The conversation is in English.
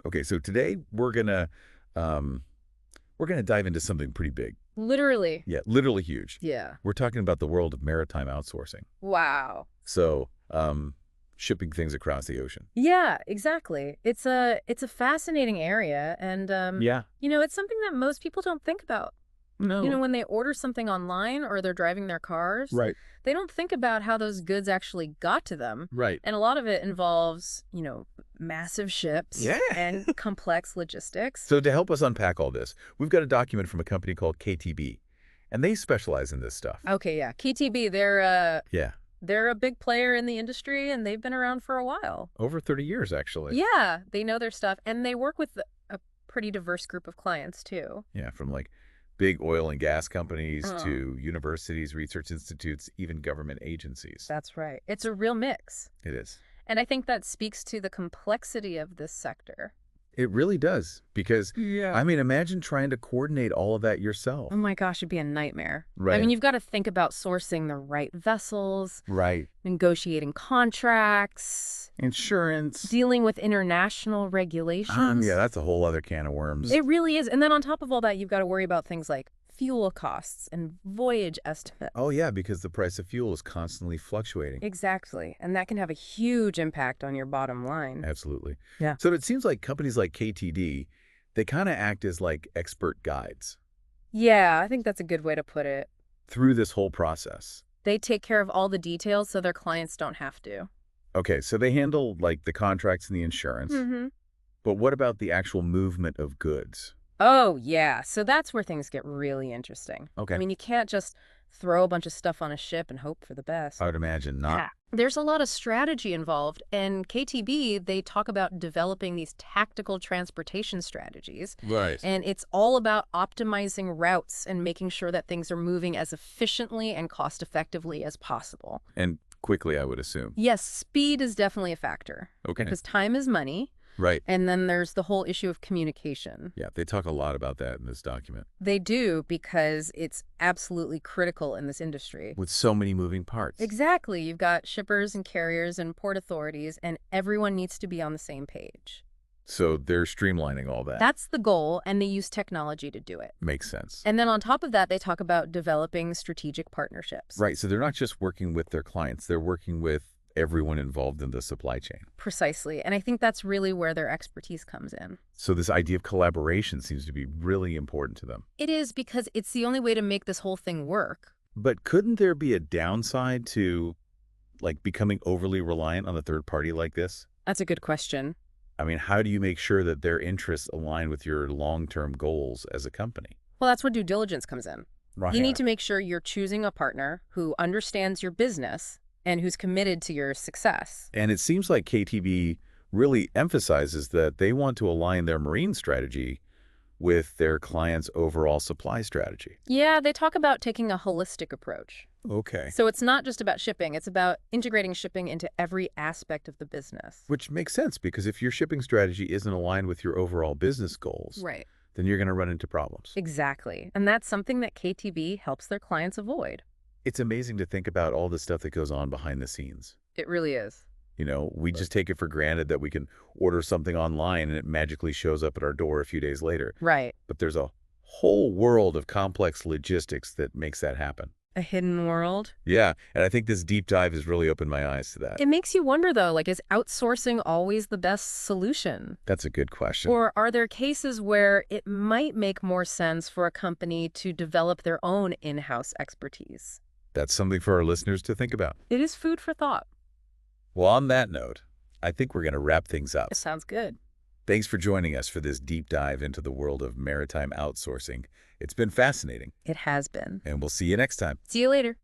Okay, so today we're gonna dive into something pretty big. Literally. Yeah, literally huge. Yeah. We're talking about the world of maritime outsourcing. Wow. So, shipping things across the ocean. Yeah, exactly. It's a fascinating area, and Yeah. it's something that most people don't think about. No. When they order something online or they're driving their cars, Right. they don't think about how those goods actually got to them. Right. And a lot of it involves, massive ships Yeah. and complex logistics. So to help us unpack all this, we've got a document from a company called KTB, and they specialize in this stuff. Okay, yeah. KTB, they're a big player in the industry, and they've been around for a while. Over 30 years, actually. Yeah, they know their stuff, and they work with a pretty diverse group of clients, too. Yeah, from like big oil and gas companies Uh. to universities, research institutes, even government agencies. That's right. It's a real mix. It is. And I think that speaks to the complexity of this sector. It really does. Because, Yeah. I mean, imagine trying to coordinate all of that yourself. Oh my gosh, it'd be a nightmare. I Right. mean, you've got to think about sourcing the right vessels, Right. negotiating contracts, Insurance. dealing with international regulations. Yeah, that's a whole other can of worms. It really is. And then on top of all that, you've got to worry about things like fuel costs and voyage estimates. Oh, yeah, because the price of fuel is constantly fluctuating. Exactly. And that can have a huge impact on your bottom line. Absolutely. Yeah. So it seems like companies like KTD, they kind of act as like expert guides Yeah, I think that's a good way to put it. through this whole process. They take care of all the details so their clients don't have to. Okay, so they handle like the contracts and the insurance, Mm-hmm. but what about the actual movement of goods? Oh, yeah. So that's where things get really interesting. Okay. I mean, you can't just throw a bunch of stuff on a ship and hope for the best. I would imagine not. Yeah. There's a lot of strategy involved, and KTB, they talk about developing these tactical transportation strategies, Right. and it's all about optimizing routes and making sure that things are moving as efficiently and cost-effectively as possible. And quickly, I would assume. Yes, speed is definitely a factor, Okay. because time is money, Right. and then there's the whole issue of communication. Yeah, they talk a lot about that in this document. They do, because it's absolutely critical in this industry. With so many moving parts. Exactly. You've got shippers and carriers and port authorities, and everyone needs to be on the same page. So they're streamlining all that. That's the goal, and they use technology to do it. Makes sense. And then on top of that, they talk about developing strategic partnerships. Right, so they're not just working with their clients, they're working with everyone involved in the supply chain. Precisely. And I think that's really where their expertise comes in. So this idea of collaboration seems to be really important to them. It is, because it's the only way to make this whole thing work. But couldn't there be a downside to, like, becoming overly reliant on a third party like this? That's a good question. I mean, how do you make sure that their interests align with your long-term goals as a company? Well, that's where due diligence comes in. Right. You need to make sure you're choosing a partner who understands your business and who's committed to your success. And it seems like KTB really emphasizes that they want to align their marine strategy with their client's overall supply strategy. Yeah, they talk about taking a holistic approach. Okay. So it's not just about shipping, it's about integrating shipping into every aspect of the business. Which makes sense, because if your shipping strategy isn't aligned with your overall business goals, Right. then you're going to run into problems. Exactly. And that's something that KTB helps their clients avoid. It's amazing to think about all the stuff that goes on behind the scenes. It really is. You know, we just take it for granted that we can order something online and it magically shows up at our door a few days later. Right. But there's a whole world of complex logistics that makes that happen. A hidden world. Yeah, and I think this deep dive has really opened my eyes to that. It makes you wonder, though, is outsourcing always the best solution? That's a good question. Or are there cases where it might make more sense for a company to develop their own in-house expertise? That's something for our listeners to think about. It is food for thought. Well, on that note, I think we're going to wrap things up. It sounds good. Thanks for joining us for this deep dive into the world of maritime outsourcing. It's been fascinating, It has been. and we'll see you next time. See you later.